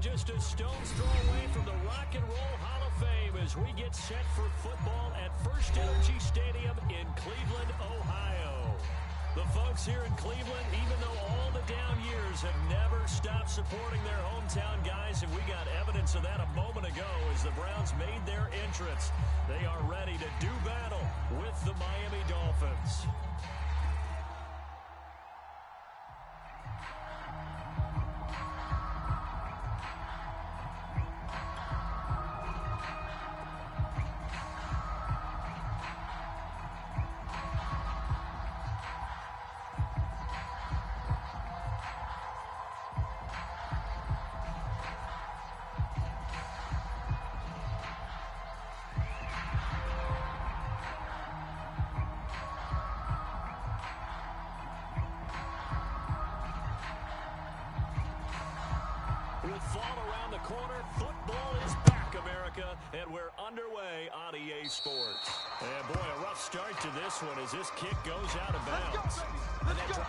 just a stone's throw away from the Rock and Roll Hall of Fame as we get set for football at First Energy Stadium in Cleveland, Ohio. The folks here in Cleveland, even though all the down years, have never stopped supporting their hometown guys, and we got evidence of that a moment ago as the Browns made their entrance. They are ready to do battle with the Miami Dolphins. With fall around the corner, football is back, America, and we're underway on EA Sports. And boy, a rough start to this one as this kick goes out of bounds. Let's go.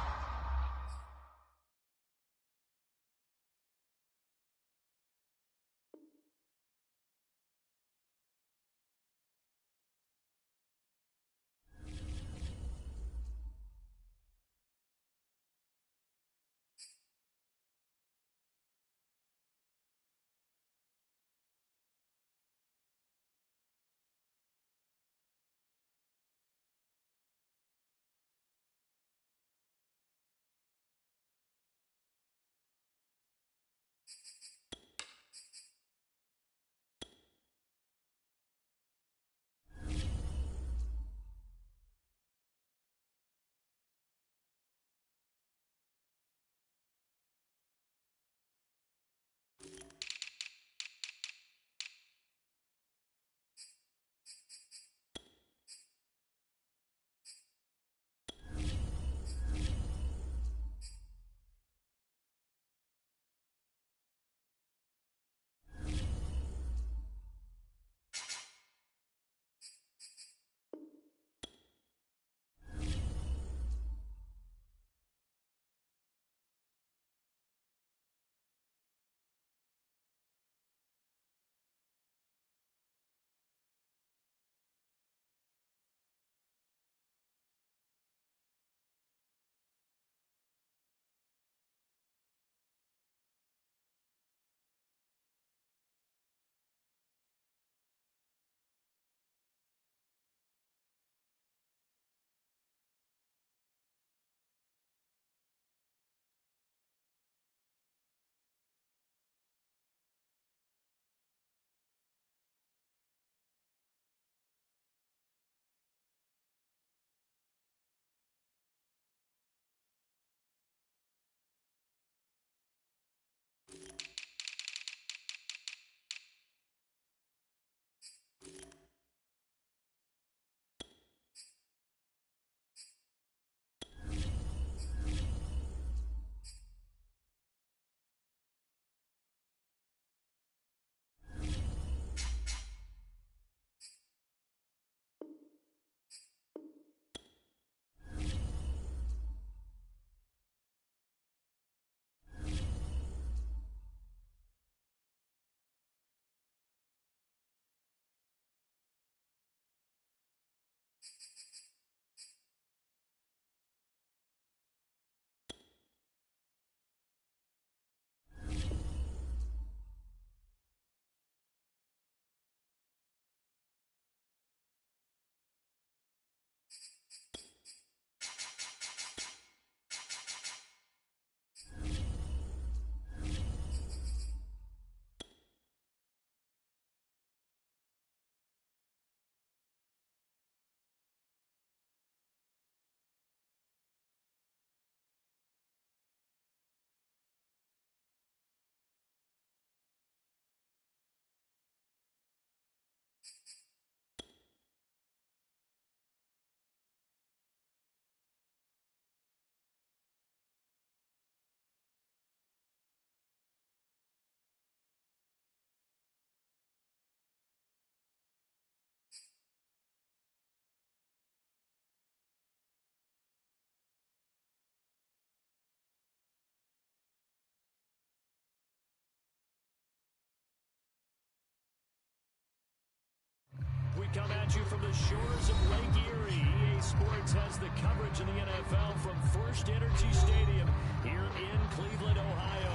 come at you from the shores of Lake Erie. EA Sports has the coverage of the NFL from First Energy Stadium here in Cleveland, Ohio.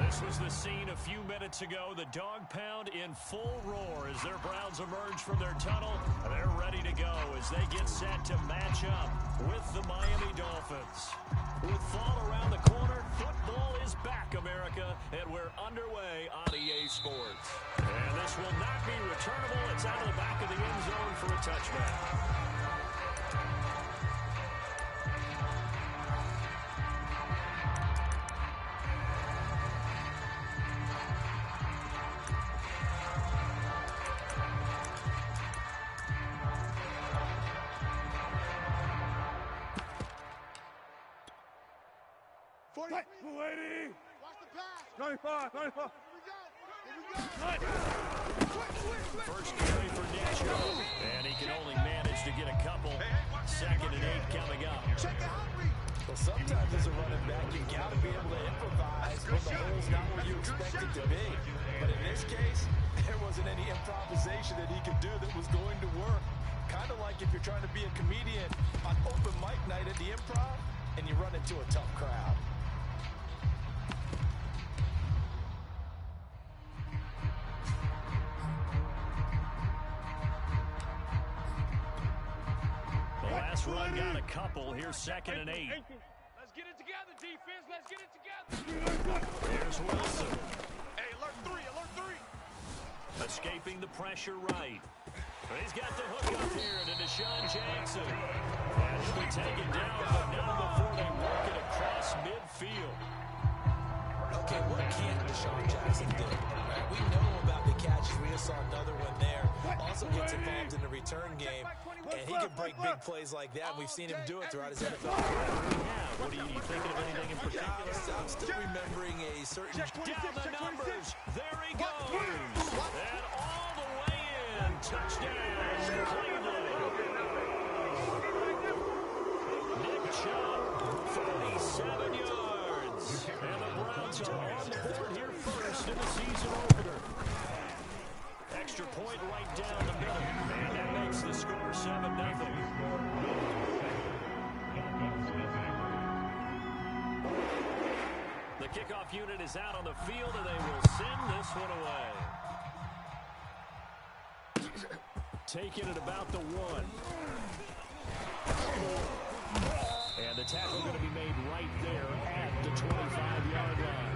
This was the scene a few minutes ago. The dog pound in full roar as their Browns emerge from their tunnel. They're ready to go as they get set to match up with the Miami Dolphins. With fall around the corner, football is back, America, and we're underway on EA Sports. And this will not be returnable. It's out of the back of the end zone for a touchback. Lady! Watch the pass! 95! First carry for Nacho, and he can only manage to get a couple. Second and 8 coming up. Well, sometimes as a running back, you've got to be able to improvise when the hole's not where you expect it to be. But in this case, there wasn't any improvisation that he could do that was going to work. Kind of like if you're trying to be a comedian on open mic night at the Improv, and you run into a tough crowd. Run got a couple. Here's second and 8. Let's get it together, defense. Let's get it together. Here's Wilson. Hey, alert 3. Escaping the pressure right. He's got the hook up here to Deshaun Jackson. And he'll be taken down, but not before they work it across midfield. Okay, what can't Deshaun Jackson do? Right? We know about the catches. We just saw another one there. Also gets involved in the return game. And he can break big plays like that. We've seen him do it throughout his NFL career. Yeah, what are you thinking of anything in particular? I'm still remembering a certain... Down the numbers. There he goes. And all the way in. Touchdown, Cleveland. Nick Chubb, 47 yards. And the Browns are on the board here first in the season opener. Extra point right down the middle. And that makes the score 7-0. The kickoff unit is out on the field, and they will send this one away. Taking it about the 1. And the tackle going to be made right there at the 25-yard line.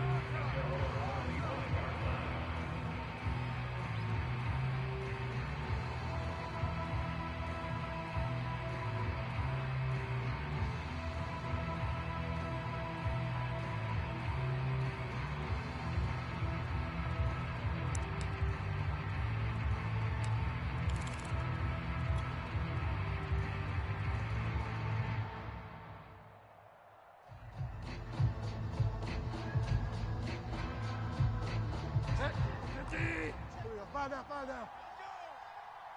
Find out.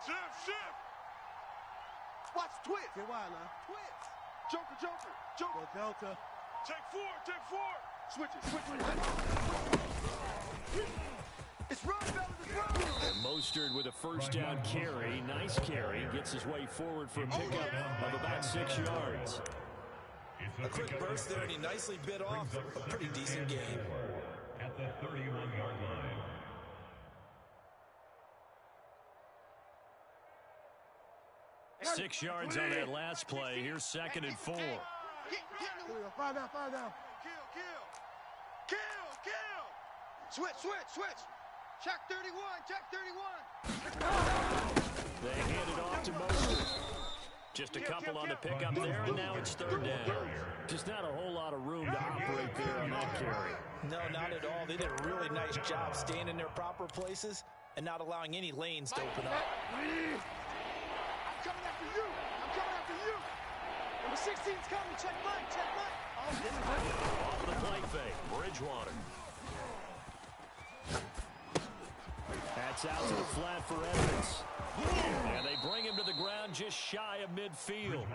Shift. Watch twist. Get wide now. Twist. Joker. Go Delta. Take four. Switch it. It's run, fellas. It's run. And Mostert with a first down carry. Nice carry. Gets his way forward for a pickup of about 6 yards. A quick burst there, and he nicely bit off a pretty decent gain. At the 31-yard line. 6 yards on that last play. Here's second and 4. Find out. Kill. Switch. Check 31. They hand it off to Mostert. Just a couple on the pickup there, and now it's third down. Just not a whole lot of room to operate there on that carry. No, not at all. They did a really nice job staying in their proper places and not allowing any lanes to open up. I'm coming after you. Number 16's coming. Check mine. Off the play fake. Bridgewater. That's out to the flat for Evans. And they bring him to the ground just shy of midfield.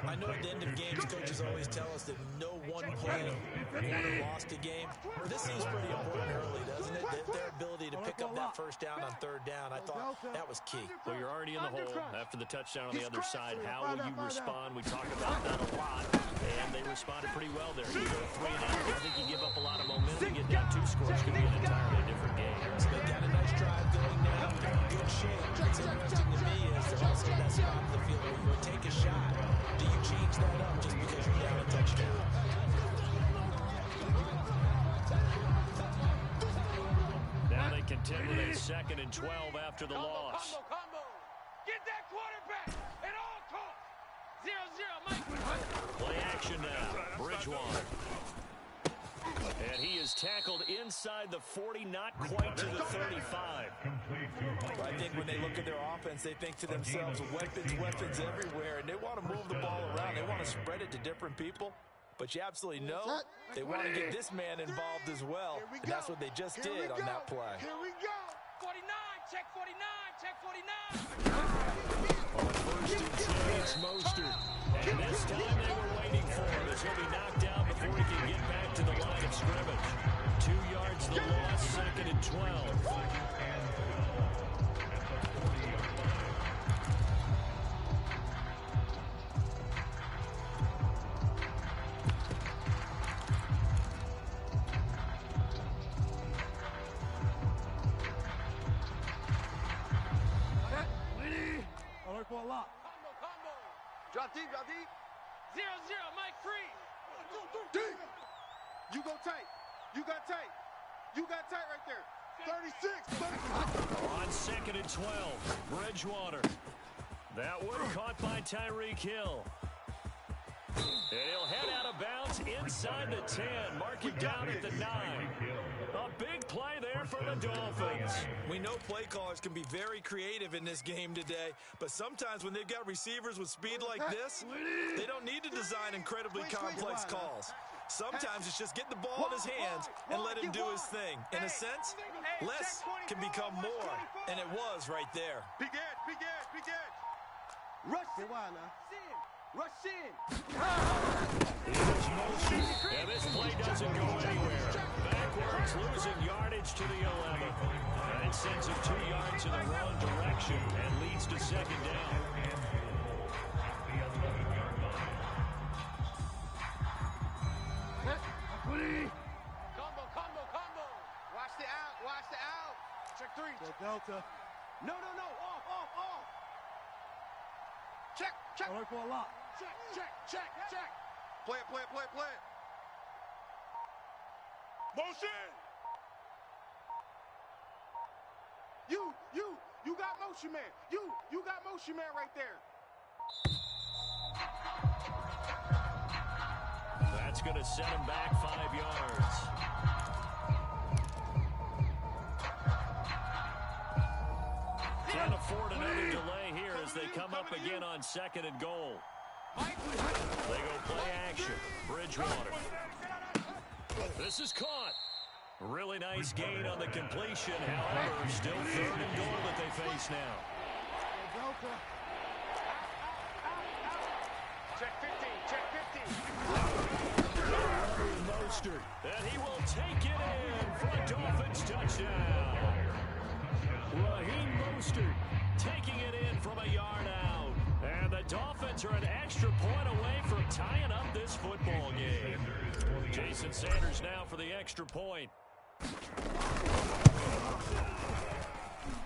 I know at the end of games, coaches always tell us that no one play won or lost a game. This seems pretty important early, doesn't it? Their ability to pick up that first down on third down, I thought that was key. Well, you're already in the hole after the touchdown on the other side. How will you respond? We talk about that a lot, and they responded pretty well there. You go 3 and out. I think you give up a lot of momentum. Get down 2 scores could be an entirely different game. So they got a nice drive going now. They're in good shape. What's interesting to me is they're also in that spot of the field where you would take a shot. Do you change that up just because you're down a touchdown? Now they contend with a 2nd and 12 after the loss. Combo. Get that quarterback at all costs. 0-0, Mike. Play action now. Bridgewater. And he is tackled inside the 40, not quite to the 35. I think when they look at their offense, they think to themselves, weapons everywhere, and they want to move the ball around. They want to spread it to different people. But you absolutely know they want to get this man involved as well, and that's what they just did on that play. Here we go. 49, check 49, check 49. On 1st and 10, it's Mostert. And this time they were waiting for him as he'll be knocked out before he can get back to the line of scrimmage. 2 yards the loss, 2nd and 12. For a lot. Combo. Drop deep, 0-0, Mike free. 1, 2, 3. Deep. You go tight. You got tight. You got tight right there. 36. On 2nd and 12, Bridgewater. That one caught by Tyreek Hill. And he'll head out of bounds inside the 10. Mark it down at the 9. A big play there for the Dolphins. We know play callers can be very creative in this game today, but sometimes when they've got receivers with speed like this, they don't need to design incredibly complex calls. Sometimes it's just get the ball in his hands and let him do his thing. In a sense, less can become more, and it was right there. Big edge. Rush it wide now. Rush in. And this play doesn't go anywhere. Backwards, losing yardage to the 11. And it sends him 2 yards in the wrong direction and leads to 2nd down. Combo. Watch the out. Check 3. The Delta. No. Off. Check. Alert for a lot. Check. Play it. Motion. You got motion man. You got motion man right there. That's going to set him back 5 yards. Can't afford another delay here as they come up again on 2nd and goal. They go play action. Bridgewater. This is caught. Really nice gain on the completion. However, still 3rd and goal that they face now. Check 15. Mostert. And he will take it in for a Dolphins touchdown. Raheem Mostert taking it in from a yard out. And the Dolphins are an extra point away from tying up this football game. Jason Sanders now for the extra point.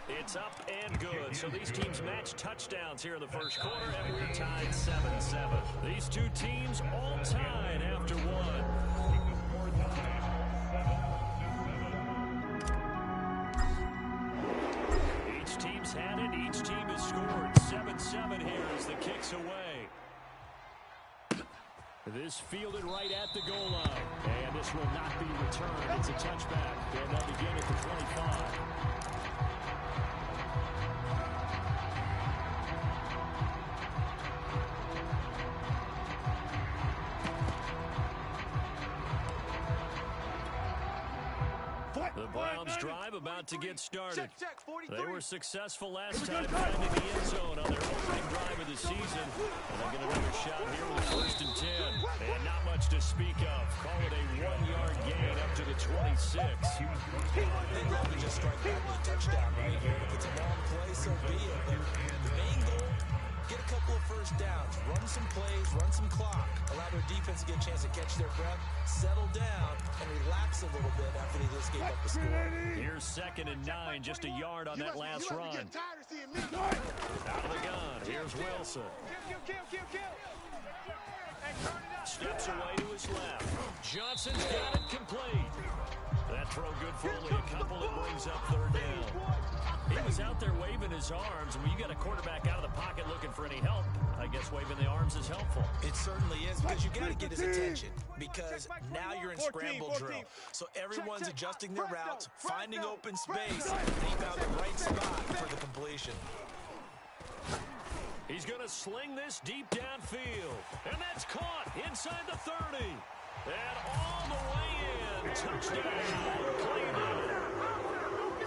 It's up and good. So these teams match touchdowns here in the first quarter, and we're tied 7-7. These two teams all tied after one. Each team's had it. Each team has scored. 7-7 here as the kick's away. This fielded right at the goal line. And this will not be returned. It's a touchback. And they'll begin at the 25. The Browns drive a about to get started. They were successful last time finding the end zone on their opening drive of the season. And they'll get another shot here with a 1st and 10. And not much to speak of. Call it a 1-yard gain up to the 26. They'd love to just strike back with a touchdown right here. If it's a long play, so be it. But the main goal, get a couple of first downs, run some plays, run some clock, allow their defense to get a chance to catch their breath, settle down, and relax a little bit after they just gave up the score. Here's 2nd and 9, just a yard on that last run. Out of the gun, here's Wilson. Steps away to his left. Johnson's got it complete. That throw good for only a couple. It brings up 3rd down. He was out there waving his arms. When you got a quarterback out of the pocket looking for any help, I guess waving the arms is helpful. It certainly is, because you got to get his attention, because now you're in scramble drill. So everyone's adjusting their routes, finding open space, and he found the right spot for the completion. He's going to sling this deep downfield. And that's caught inside the 30. And all the way in. Touchdown, Cleveland.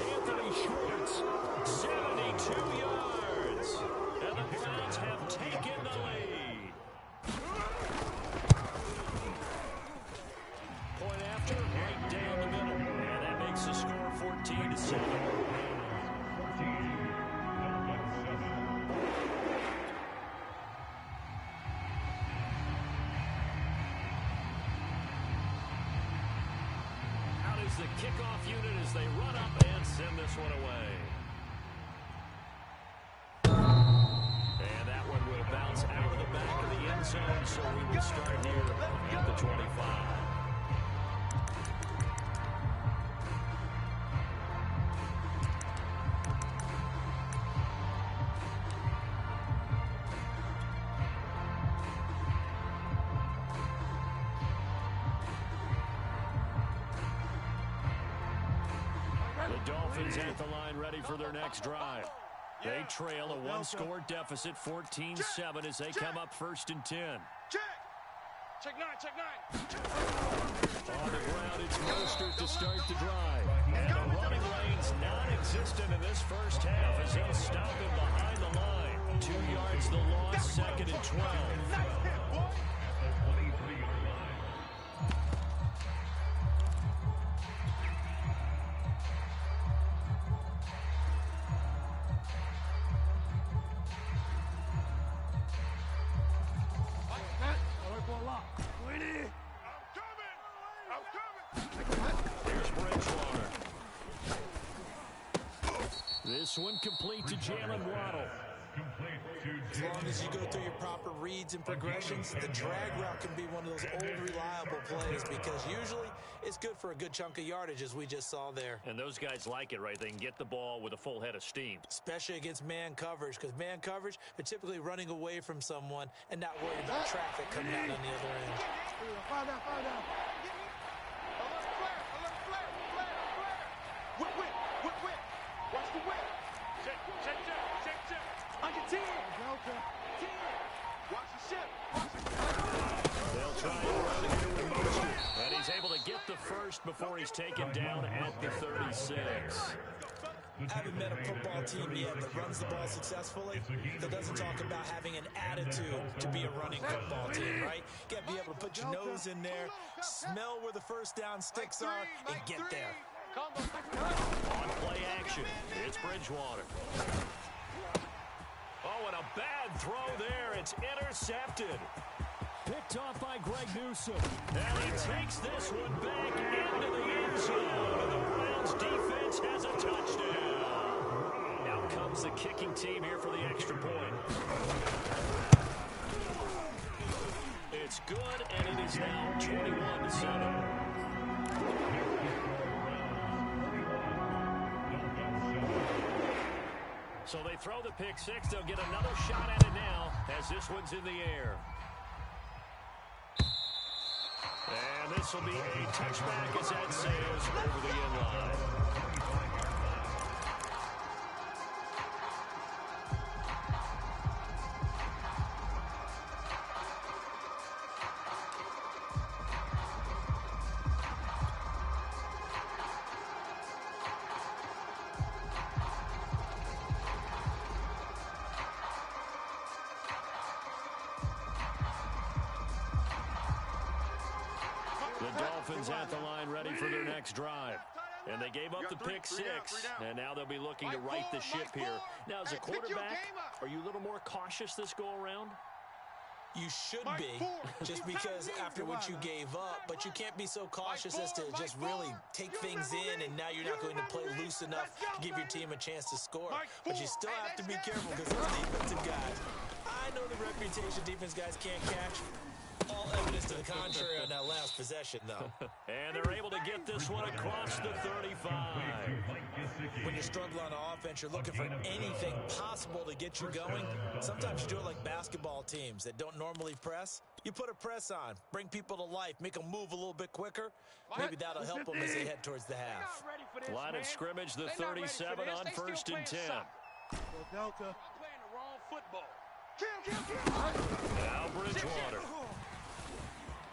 Anthony Schwartz, 72 yards. And the Browns have taken the lead. Point after, right down the middle. And that makes the score 14-7. The kickoff unit as they run up and send this one away. And that one will bounce out of the back of the end zone, so we will start here at the 25. Dolphins at the line ready for their next drive. They trail a one-score deficit, 14-7, as they come up 1st and 10. Check 9, check 9. On the ground, it's Mostert to start the drive. And the running lane's non-existent in this first half as they'll stop him behind the line. 2 yards the loss, 2nd and 12. This one complete to Jalen Waddle. As long as you go through your proper reads and progressions, the drag route can be one of those old reliable plays, because usually it's good for a good chunk of yardage, as we just saw there. And those guys like it, right? They can get the ball with a full head of steam. Especially against man coverage, because man coverage, they're typically running away from someone and not worried about traffic coming out on the other end. Fall down. Whip. Watch the whip. Check. Under 10. Delta. 10. Watch the ship. They'll try and run it here with Mostert. And he's able to get the first before he's taken down at the 36. I haven't met a football team yet that runs the ball successfully, that doesn't talk about having an attitude to be a running football team, right? You got to be able to put your nose in there, smell where the first down sticks are, and get there. On play action, it's Bridgewater. Oh, and a bad throw there. It's intercepted. Picked off by Greg Newsome. And he takes this one back into the end zone. And the Browns defense has a touchdown. Out comes the kicking team here for the extra point. It's good, and it is now 21-7. So they throw the pick six. They'll get another shot at it now as this one's in the air. And this will be a touchback as that sails over the end line. Dolphins at the line ready for their next drive. And they gave up the pick six, and now they'll be looking to right the ship here. Now, as a quarterback, are you a little more cautious this go-around? You should be, just because after what you gave up, but you can't be so cautious as to just really take things in, and now you're not going to play loose enough to give your team a chance to score. But you still have to be careful because those defensive guys, I know the reputation defense guys can't catch. All evidence to the contrary on that last possession, though. And they're able to get this one across the 35. When you're struggling on offense, you're looking for anything possible to get you going. Sometimes you do it like basketball teams that don't normally press. You put a press on, bring people to life, make them move a little bit quicker. Maybe that'll help them as they head towards the half. Line of scrimmage, the 37 on 1st and 10. Delta. Playing the wrong football. Now Bridgewater.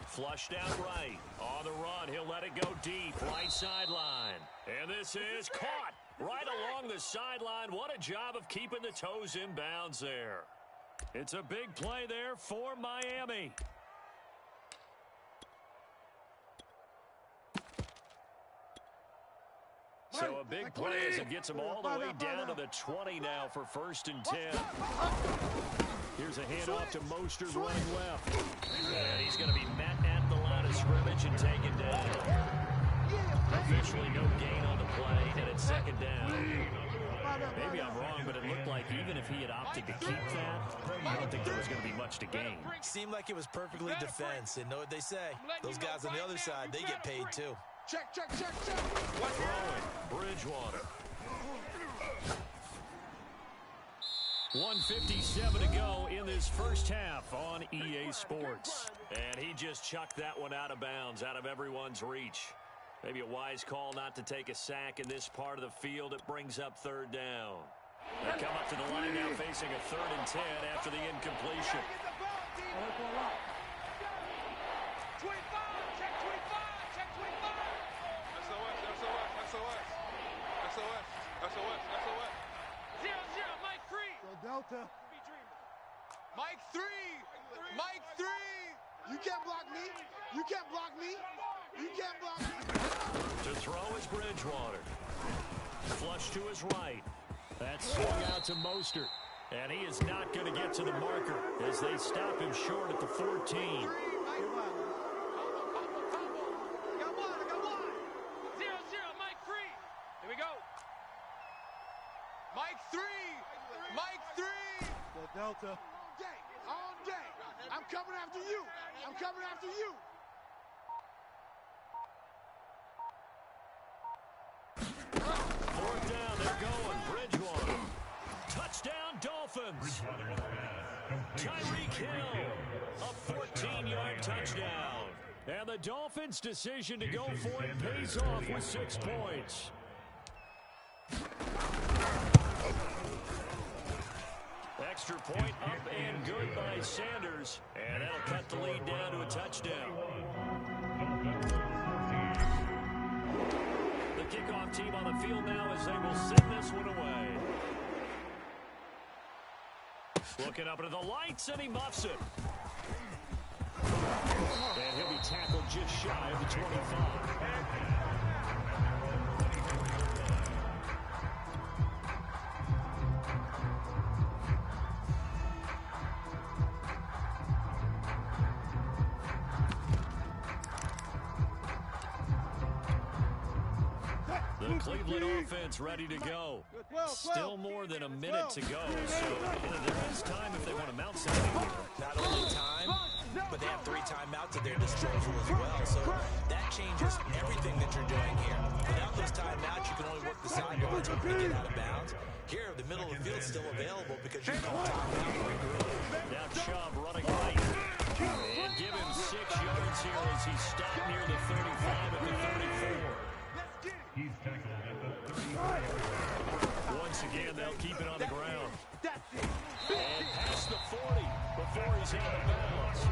Flushed out right. On the run, he'll let it go deep. Right sideline. And this is caught right along the sideline. What a job of keeping the toes in bounds there. It's a big play there for Miami. So a big play as it gets him all the way down to the 20 now for 1st and 10. Here's a handoff to Mostert running left. And he's going to be met at the line of scrimmage and taken down. Officially no gain on the play, and it's 2nd down. Maybe I'm wrong, but it looked like even if he had opted to keep that, I don't think there was going to be much to gain. Seemed like it was perfectly defense, and know what they say. Those guys on the other side, they get paid too. Check. Throwing, Bridgewater. 1:57 to go in this first half on EA Sports. And he just chucked that one out of bounds, out of everyone's reach. Maybe a wise call not to take a sack in this part of the field. It brings up 3rd down. They come up to the line now facing a 3rd and 10 after the incompletion. 25, check 25, check 25. SOS. 0-0, Mike 3. Delta. Mike 3. Mike 3. You can't block me. You can't block me. You can't block me. To throw is Bridgewater. Flush to his right. That's swung out to Mostert. And he is not going to get to the marker as they stop him short at the 14. Delta. All day. I'm coming after you. I'm coming after you. Fourth down, they're going. Bridgewater. Touchdown, Dolphins. Tyreek Hill. A 14-yard touchdown. And the Dolphins' decision to go for it pays off with 6 points. Extra point up and good by Sanders. And that'll cut the lead down to a touchdown. The kickoff team on the field now as they will send this one away. Looking up into the lights, and he muffs it. And he'll be tackled just shy of the 25. The Cleveland offense ready to go. Still more than a minute to go, so there is time if they want to mount something here. Not only time, but they have 3 timeouts at their disposal as well, so that changes everything that you're doing here. Without those timeouts, you can only work the sidelines when you get out of bounds. Here, the middle of the field is still available because you can timeout and regroup. Now Chubb running right. And give him 6 yards here as he stopped near the 35 at the 34. He's tackled at the 35. Once again, they'll keep it on the ground. And past the 40 before he's out of bounds.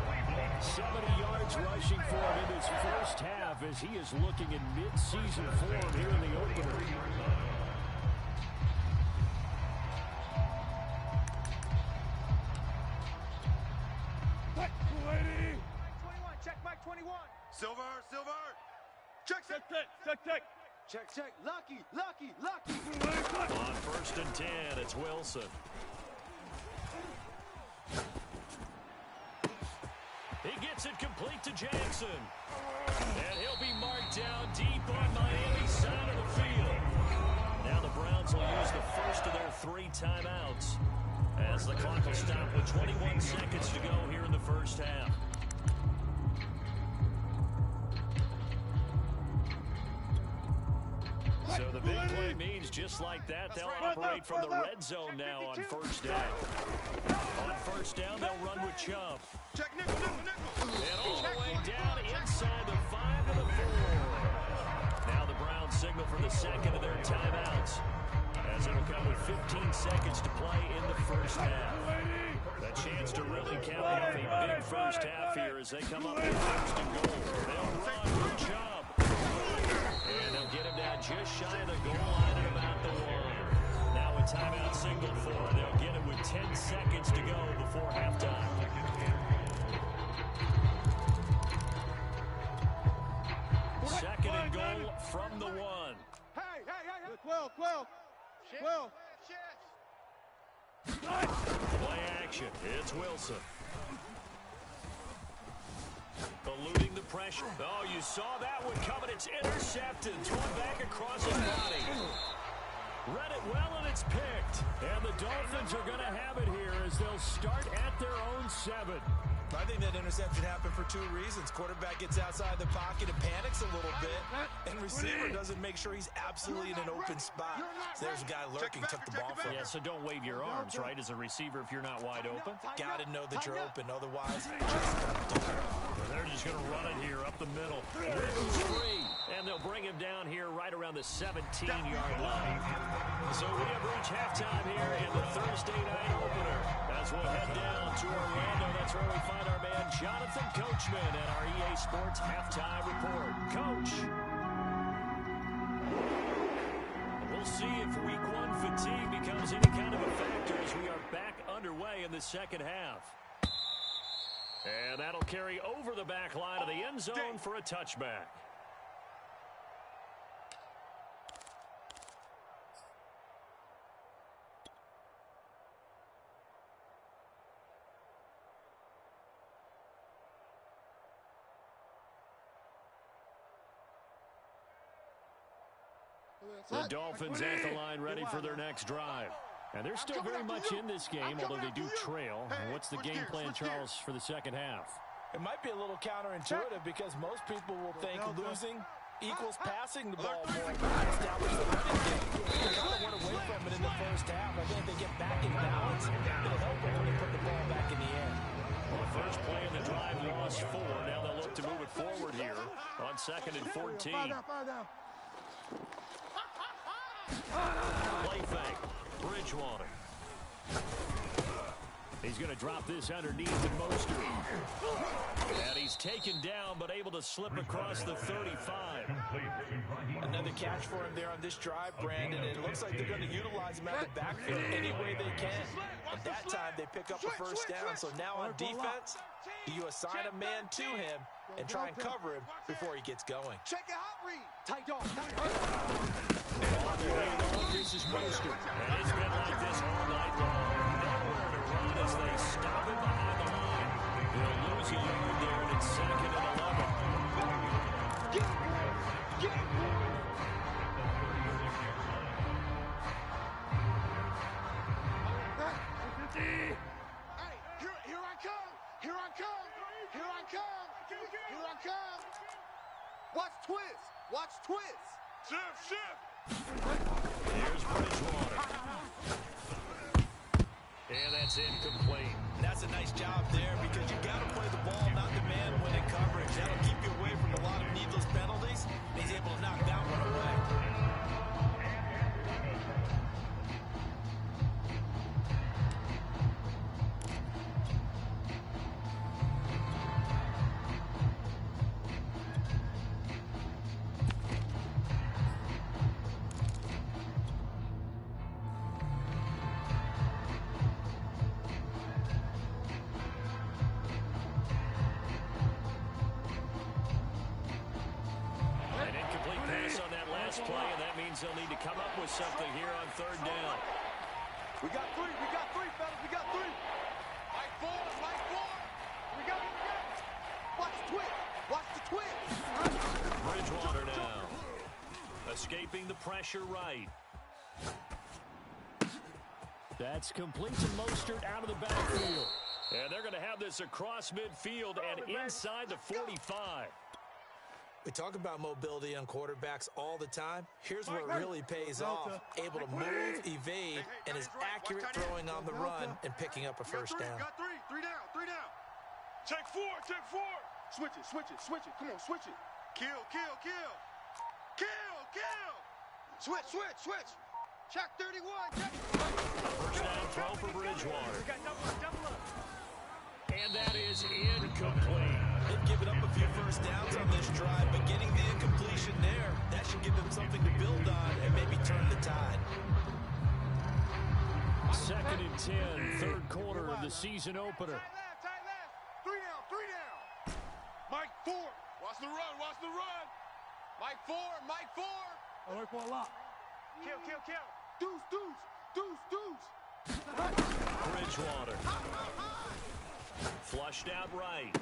70 yards rushing for him in his first half as he is looking in mid-season form here in the opener. Mike 21, check Mike 21. Silver. Check. Check. Lucky. On 1st and 10, it's Wilson. He gets it complete to Jackson. And he'll be marked down deep on Miami's side of the field. Now the Browns will use the first of their 3 timeouts as the clock will stop with 21 seconds to go here in the first half. So the big play means just like that, they'll operate from the red zone now on 1st down. On 1st down, they'll run with Chubb. Check nickel. And all the way down inside the 5 to the 4. Now the Browns signal for the second of their timeouts, as it'll come with 15 seconds to play in the first half. A chance to really cap off a big first half here as they come up with 1st and goal. They'll run with Chubb. And they'll get him down just shy of the goal line at about the 1. Now a timeout signal for. They'll get it with 10 seconds to go before halftime. Second and goal from the 1. Hey. Quill. Play action. It's Wilson. Eluding the pressure. Oh, you saw that one coming. It's intercepted. Thrown back across his body. Read it well, and it's picked. And the Dolphins are going to have it here as they'll start at their own 7. I think that interception happened for 2 reasons. Quarterback gets outside the pocket and panics a little bit, and receiver doesn't make sure he's absolutely in an open spot. So there's a guy lurking, took the ball from him. Yeah, so don't wave your arms, right, as a receiver if you're not wide open. Got to know that you're open, otherwise They're just going to run it here up the middle. Ritten's free, and they'll bring him down here right around the 17-yard line. So we have reached halftime here in the Thursday night opener. As we'll head down to Orlando, that's where we find our man Jonathan Coachman at our EA Sports Halftime Report. Coach. We'll see if Week 1 fatigue becomes any kind of a factor as we are back underway in the second half. And that'll carry over the back line of the end zone for a touchback. The Dolphins at the line ready for their next drive. And they're still very much in this game, although they do trail. What's the game plan, Charles, for the second half? It might be a little counterintuitive because most people will think losing equals passing the ball more to establish the running game. They kind of went away from it in the first half. I think if they get back in balance, it'll help them when they put the ball back in the air. Well, the first play in the drive lost 4. Now they'll look to move it forward here on 2nd and 14. Play fake. Bridgewater. He's going to drop this underneath to Mostert. And he's taken down, but able to slip across the 35. Another catch for him there on this drive, Brandon. It looks like they're going to utilize him at the backfield any way they can. At that time, they pick up a first down. So now on defense, you assign a man to him and try and cover him before he gets going. Check it out, read. Tight dog. This is Mostert. And it's been like this all night long. Nowhere to run as they stop him behind the line. They'll lose a yard there, and it's 2nd and 11. Hey, here I come. Here I come. Here I come. Here I come. Watch twist. Watch twist. Shift. Here's Bridgewater. And that's incomplete. That's a nice job there because you got to play the ball, not the man when in coverage. That'll keep you away from a lot of needless penalties. He's able to knock that one away. this play, and that means they'll need to come up with something here on third down. We got three, fellas, we got three. Mike four. We got it. Watch the twist. Watch the twist. Bridgewater now. Escaping the pressure right. That's complete to Mostert out of the backfield. And they're going to have this across midfield and inside the 45. We talk about mobility on quarterbacks all the time. Here's where it really pays off. Able to move, evade, and is accurate throwing on the run and picking up a first down. Got three down. Check four. Switch it. Come on, switch it. Kill. Switch. Check 31. Check. First down throw for Bridgewater. Double up. And that is incomplete. They've given up a few first downs on this drive, but getting the incompletion there, that should give them something to build on and maybe turn the tide. Second and 10, third quarter of the season opener. Tight left. Three down. Mike four. Watch the run. Mike four. I work for a lot. Kill. Deuce. Bridgewater. Flushed out right.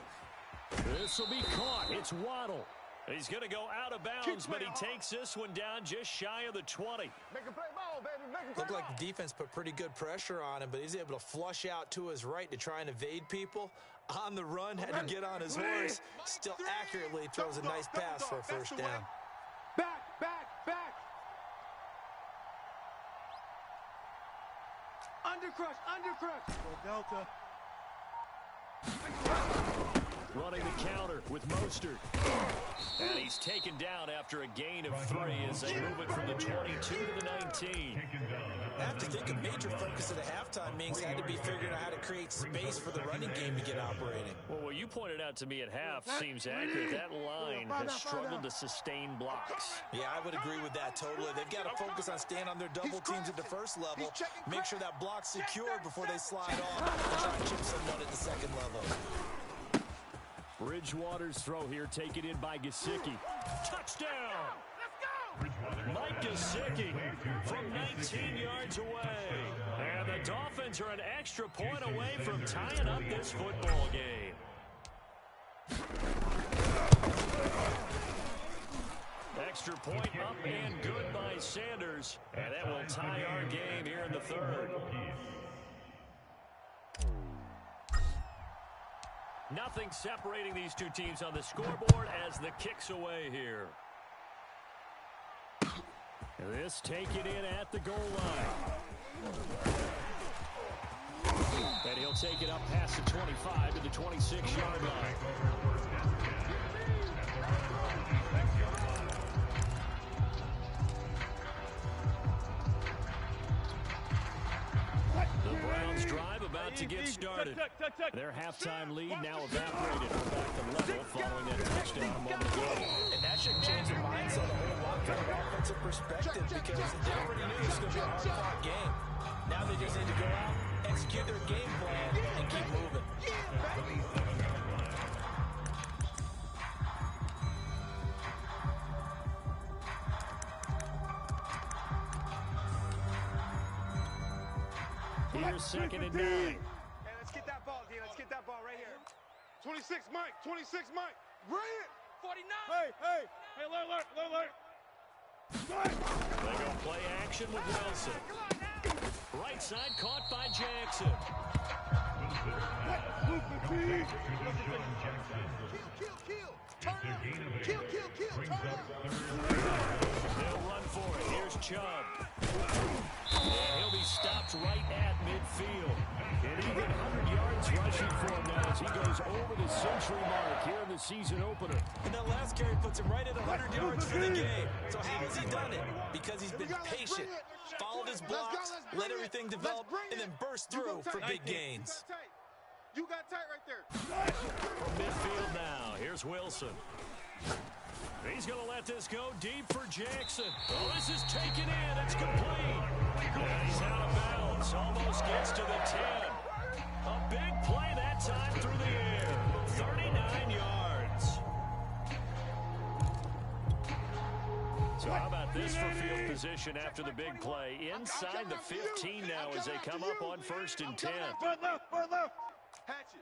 This will be caught. It's Waddle. He's going to go out of bounds, but he takes this one down just shy of the 20. Make a play ball, baby. Looked like the defense put pretty good pressure on him, but he's able to flush out to his right to try and evade people. On the run, had to get on his horse. Still accurately throws a nice pass for a first down. Back. Undercrush. Delta. Running the counter with Mostert. And he's taken down after a gain of 3 as they move it from the 22 to the 19. I have to think a major focus at a halftime means had to be figuring out how to create space for the running game to get operating. Well, what you pointed out to me at half seems accurate. That line has struggled to sustain blocks. Yeah, I would agree with that totally. They've got to focus on staying on their double teams at the first level, make sure that block's secured before they slide off and try and chip someone at the second level. Bridgewater's throw here taken in by Gesicki. Touchdown! Mike Gesicki from 19 yards away. And the Dolphins are an extra point away from tying up this football game. Extra point up and good by Sanders. And that will tie our game here in the third. Nothing separating these two teams on the scoreboard as the kick's away here. This taken in at the goal line. And he'll take it up past the 25 to the 26-yard line. The Browns drive about to get started. Their halftime lead now evaporated. We're back to level following that touchdown a moment ago. And that should change the mindset a whole lot from an offensive perspective because they already knew this was going to be a hard-fought game. Now they just need to go out, execute their game plan, and keep moving. Here's second and 9. Hey, let's get that ball, D. Let's get that ball right here. 26, Mike. Bring it. 49. Hey, alert. They go play action with Wilson. Right side caught by Jackson. They'll run for it. Here's Chubb. And he'll be stopped right at midfield. And even 100 yards rushing for him now as he goes over the century mark here in the season opener. And that last carry puts him right at 100 yards for the game. So how has he done it? Because he's been patient, followed his blocks, let everything develop, and then burst through for big gains. You got tight right there. From midfield now, here's Wilson. He's going to let this go deep for Jackson. Oh, this is taken in. It's complete. And he's out of bounds. Almost gets to the 10. A big play that time through the air. 39 yards. So how about about this for field position after the big play? Inside the 15 now as they come up on 1st and 10. Foot left. Hatch it.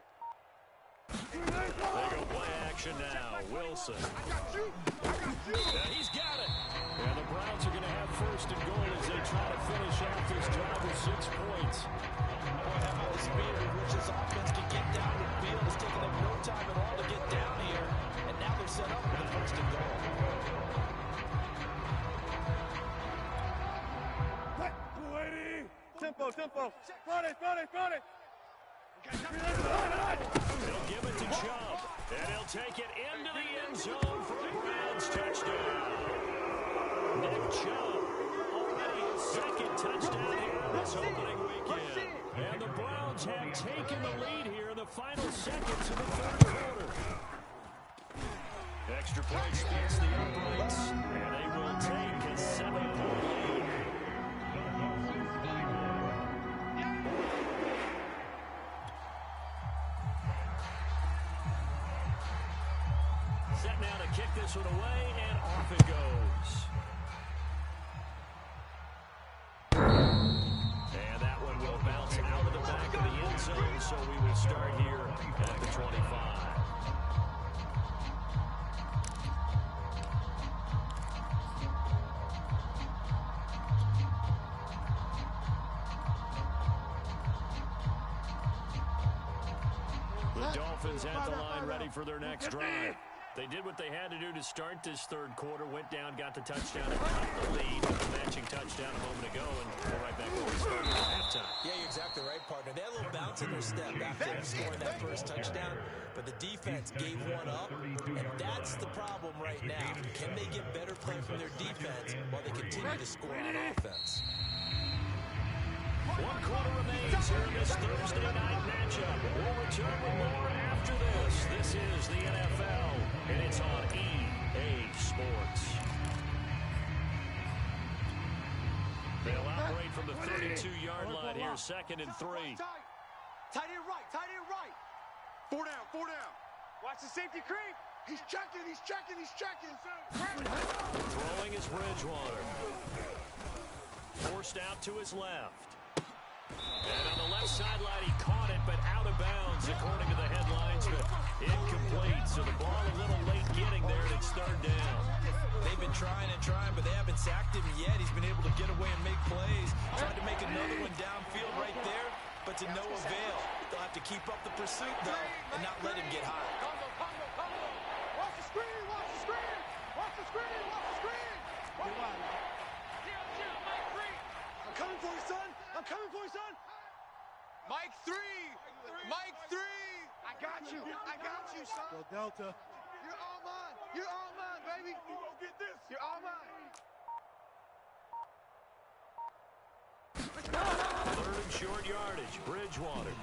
They go play action now. Wilson. Yeah, he's got it. And the Browns are going to have 1st and goal as they try to finish off this drive with 6 points. Boy, how about the speed with which this offense can get down the field. It's taken them no time at all to get down here. And now they're set up for the 1st and goal. Tempo. Front it. He'll give it to Chubb, and he'll take it into the end zone for a Browns touchdown. Nick Chubb, already his 2nd touchdown here this opening weekend. And the Browns have taken the lead here in the final seconds of the 3rd quarter. Extra point splits the uprights, and they will take a 7-point lead. Set now to kick this one away, and off it goes. And that one will bounce out of the back of the end zone, so we will start here at the 25. The Dolphins at the line ready for their next drive. They did what they had to do to start this 3rd quarter, went down, got the touchdown, and cut the lead with the matching touchdown a moment ago, and we're right back where we started at halftime. Yeah, you're exactly right, partner. They had a little bounce in their step after scoring that 1st touchdown, but the defense gave one up, and that's the problem right now. Can they get better play from their defense while they continue to score on offense? 1 quarter remains here in this Thursday night matchup. We'll return with more after this. This is the NFL, and it's on EA Sports. They'll operate from the 32-yard line here, 2nd and 3. Tight end right. 4 down. Watch the safety creep. He's checking. Throwing is Bridgewater. Forced out to his left. And on the left sideline, he caught it, but out of bounds, according to the headlines. But incomplete, so the ball a little late getting there, and it's 3rd down. They've been trying, but they haven't sacked him yet. He's been able to get away and make plays. Tried to make another one downfield right there, but to no avail. They'll have to keep up the pursuit, though, and not let him get high. Watch the screen. I'm coming for you, son. Mike 3. I got you, son. Go Delta. You're all mine, baby. You gonna get this. You're all mine. 3rd and short yardage, Bridgewater.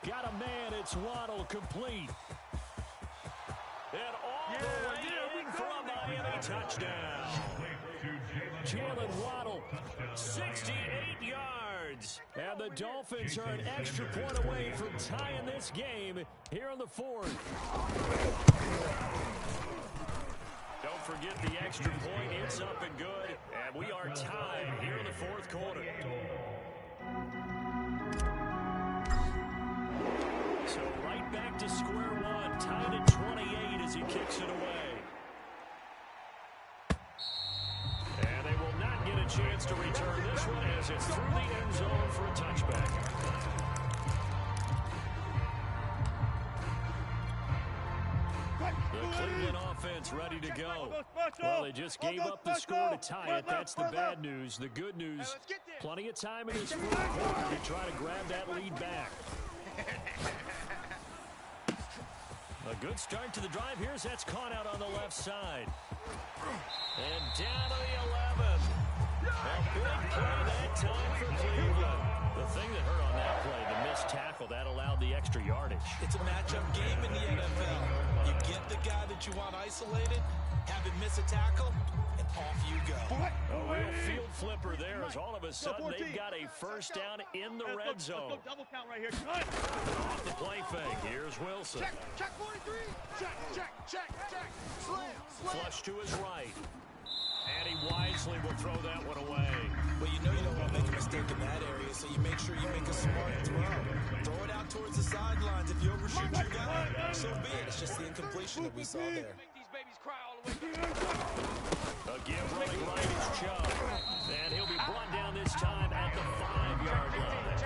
Got a man, it's Waddle, complete. And all the way in for a Miami touchdown. Jalen Waddle, 68 yards. And the Dolphins are an extra point away from tying this game here in the 4th. Don't forget the extra point. It's up and good. And we are tied here in the 4th quarter. So right back to square one. Tied at 28 as he kicks it away. And they will not get a chance to return this one as it's through the end zone for a touchback. The Cleveland offense ready to go. Well, they just gave up the score to tie it. That's the bad news. The good news, plenty of time in this 4th quarter to try to grab that lead back. A good start to the drive. Here's that's caught out on the left side. And down to the 11. A big play that time for Cleveland. The thing that hurt on that play, the missed tackle, that allowed the extra yardage. It's a matchup game in the NFL. You get the guy that you want isolated, have him miss a tackle, and off you go. A real field flipper there as all of a sudden they've got a first down in the red zone. Double count right here. Off the play fake, here's Wilson. Check 43. Check. Slam. Flush to his right. And he wisely will throw that one away. Well, you know you don't want to make a mistake in that area, so you make sure you make a smart throw. Throw it out towards the sidelines. If you overshoot your guy, so be it. It's just the incompletion that we saw there. Make these babies cry all the way. Again, running right is Chubb. And he'll be brought down this time at the 5-yard line.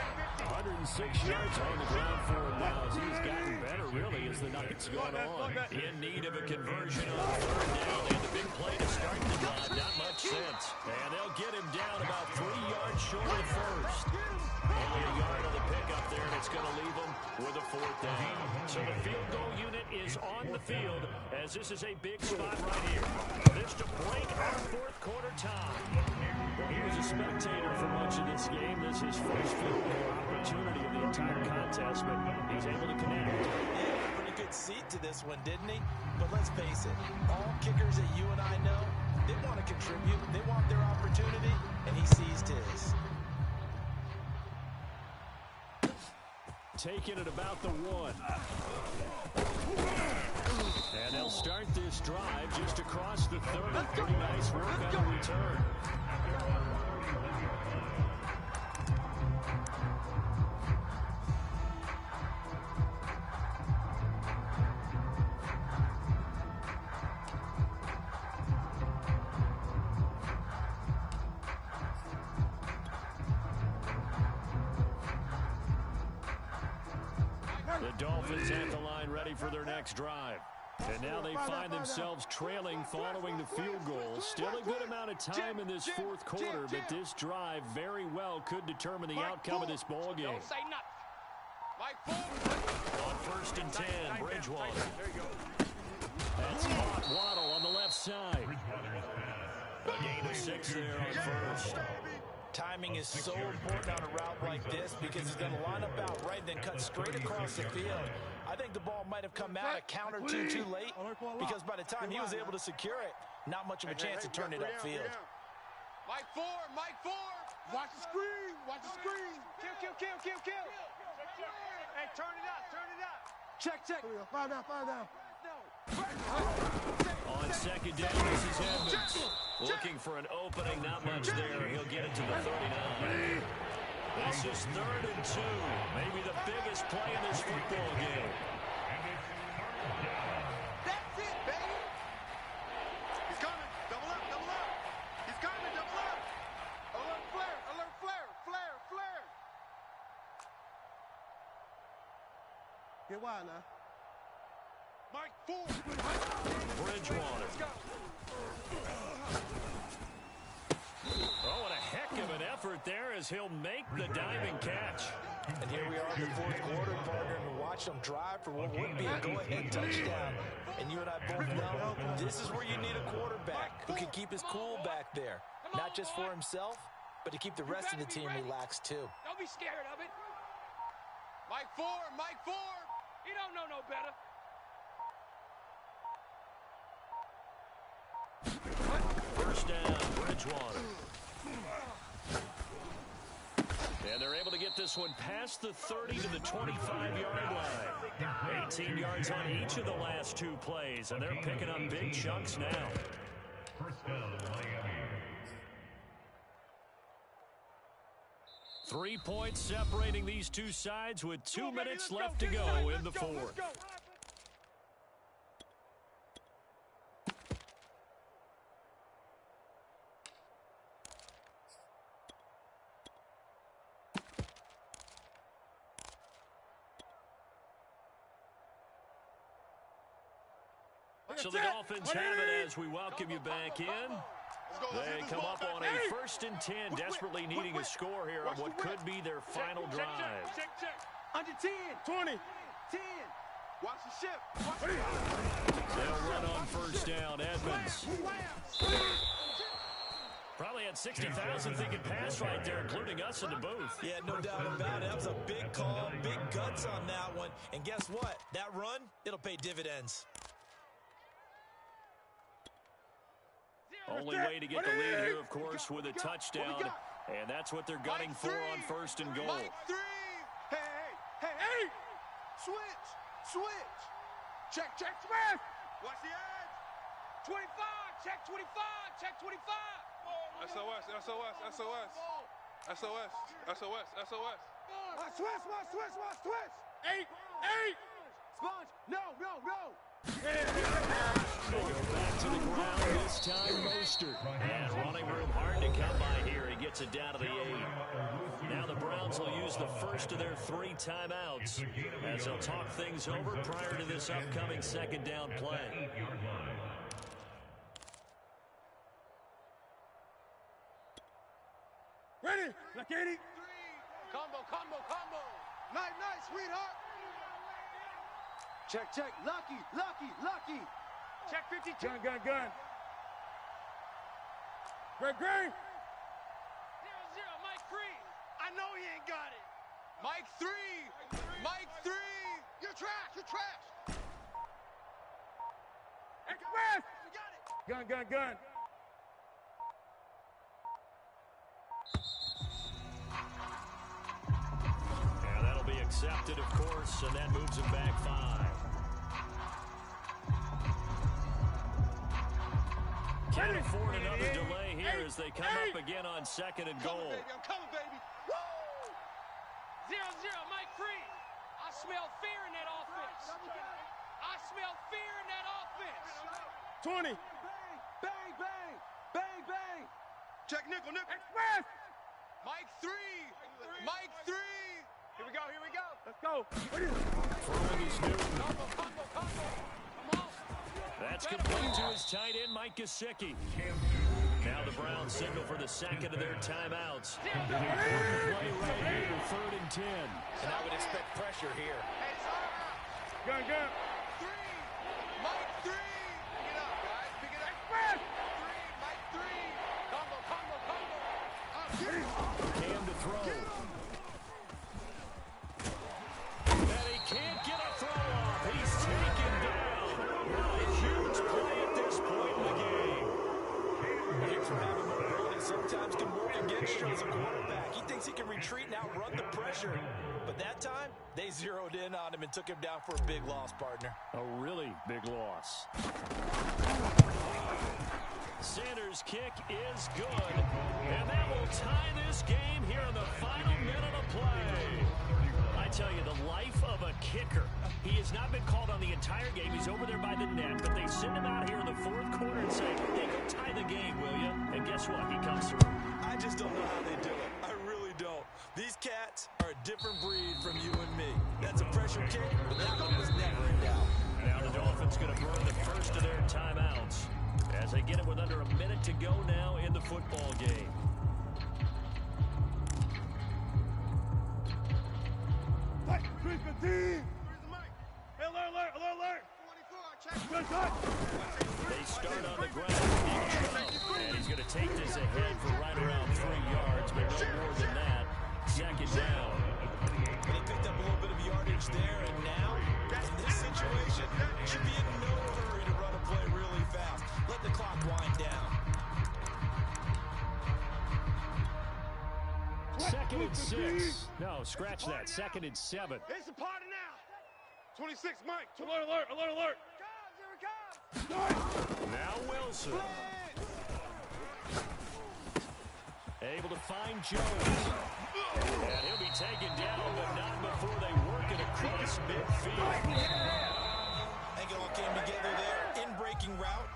106 yards on the ground for him now as he's gotten better, really, as the night's gone on. In need of a conversion on third down. And the big play to start the drive, not much sense. And they'll get him down about 3 yards short of the first. Only a yard on the pickup there, and it's going to leave them with a 4th down. So the field goal unit is on the field as this is a big spot right here. This to break our 4th quarter tie. He was a spectator for much of this game. This is his first field goal opportunity of the entire contest, but he's able to connect. Yeah, pretty good seat to this one, didn't he? But let's face it, all kickers that you and I know, they want to contribute, they want their opportunity, and he seized his. Taking it about the 1. And they'll start this drive just across the 30. Pretty nice work on the return. The Dolphins at the line ready for their next drive. And now they find themselves trailing following the field goal. Still a good amount of time in this 4th quarter, but this drive very well could determine the outcome of this ball game. Don't say nothing. On 1st and 10, Bridgewater. That's caught. Waddle on the left side. A gain of 6 there on 1st. Timing is so important on a route like this because he's going to line up out right and then cut straight across the field. I think the ball might have come out a count or two too late because by the time he was able to secure it, not much of a chance to turn it upfield. Mike 4. Watch the screen. Kill. Hey, turn it up. Check. Five down. On 2nd down, this is Edmonds. Looking for an opening, not much there. He'll get it to the 39. This is 3rd and 2. Maybe the biggest play in this football game. That's it, baby. He's coming. Double up. He's coming. Double up. Alert flare. Get wide now. Mike 4. Bridgewater. Oh, and a heck of an effort there as he'll make the diving catch. And here we are in the 4th quarter, partner, and watch them drive for what would be a go-ahead touchdown. And you and I both know this is where you need a quarterback who can keep his cool back there. Not just for himself, but to keep the rest of the team relaxed too. Don't be scared of it. Mike 4. He don't know no better. First down, Bridgewater. And they're able to get this one past the 30 to the 25-yard line. 18 yards on each of the last 2 plays, and they're picking up big chunks now. First down, Miami. 3 points separating these two sides with 2 minutes left to go in the 4th. So the Dolphins have it as we welcome you back in. They come up on a 1st and 10, desperately needing a score here on what could be their final drive. Check. Under 10. 20. 10. Watch the shift. They'll run on 1st down. Edmonds. Probably had 60,000 thinking pass right there, including us in the booth. Yeah, no doubt about it. That was a big call, big guts on that one. And guess what? That run, it'll pay dividends. Only way to get the lead here, of course, with a touchdown. And that's what they're gunning for on first and goal. Mike 3. Hey. Switch. Check. Smith. Watch the edge. 25. Check 25. Check 25. SOS. Watch twist. 8. Sponge. No. They go back to the ground, this time Mostert. And running room hard to come by here. He gets it down to the 8. Now the Browns will use the first of their 3 timeouts as they'll talk things over prior to this upcoming second down play. Ready. Look at it. Combo. Nice, sweetheart. Check. Lucky. Check 52. Gun. Greg. 0-0, Mike 3. I know he ain't got it. Mike 3. You're trash. Express. You got it. Gun. And that'll be accepted, of course, and that moves him back 5. Can't afford another delay here as they come up again on second and goal. I'm coming, baby. Woo! 0-0, Mike 3. I smell fear in that offense. 20. Bang. Check nickel. Express. Mike 3. Here we go. Let's go. Throwing his Newton. Combo. Come on. That's complete to his tight end, Mike Gesicki. Now the Browns signal for the second of their timeouts. Important play right here, 3rd and 10. And I would expect pressure here. Gun. 3. Mike 3. Pick it up, guys. Pick it up. Express. 3. Mike 3. Combo. Cam to throw. And he can't get a throw off. He's taken down. What a huge play at this point in the game. Thanks for having mobility. Sometimes can work against you as a quarterback. He thinks he can retreat and outrun the pressure. But that time, they zeroed in on him and took him down for a big loss, partner. A really big loss. Sanders' kick is good. And that will tie this game here in the final minute of play. I tell you, the life of a kicker. He has not been called on the entire game. He's over there by the net, but they send him out here in the 4th quarter and say, hey, go tie the game, will you? And guess what? He comes through. I just don't know how they do it. I really don't. These cats are a different breed from you and me. That's a pressure kick, but that one was never in doubt. Now the Dolphins going to burn the first of their timeouts as they get it with under a minute to go now in the football game. Where's the team? Hey, alert. 24. Check. They start on the ground. And he's going to take this ahead for right around 3 yards, but no more than that. Second down. But he picked up a little bit of yardage there, and now, in this situation, should be in no hurry to run a play really fast. Let the clock wind down. 2nd and 6. No, scratch that. 2nd and 7. It's a party now. 26, Mike. Alert. Here it comes. Now Wilson. Able to find Jones. And he'll be taken down, but not before they work it across midfield. I think it all came together there. In-breaking route.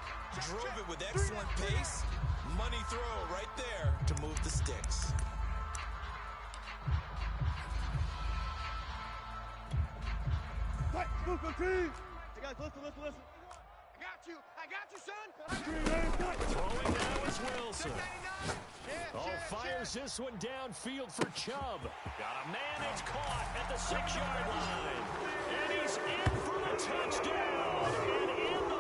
Drove it with excellent pace. Money throw right there to move the sticks. Move the team. Hey, guys, listen. I got you, son. Throwing now is Wilson. Fires this one downfield for Chubb. Got a man, it's caught at the 6-yard line. And he's in for the touchdown. And in the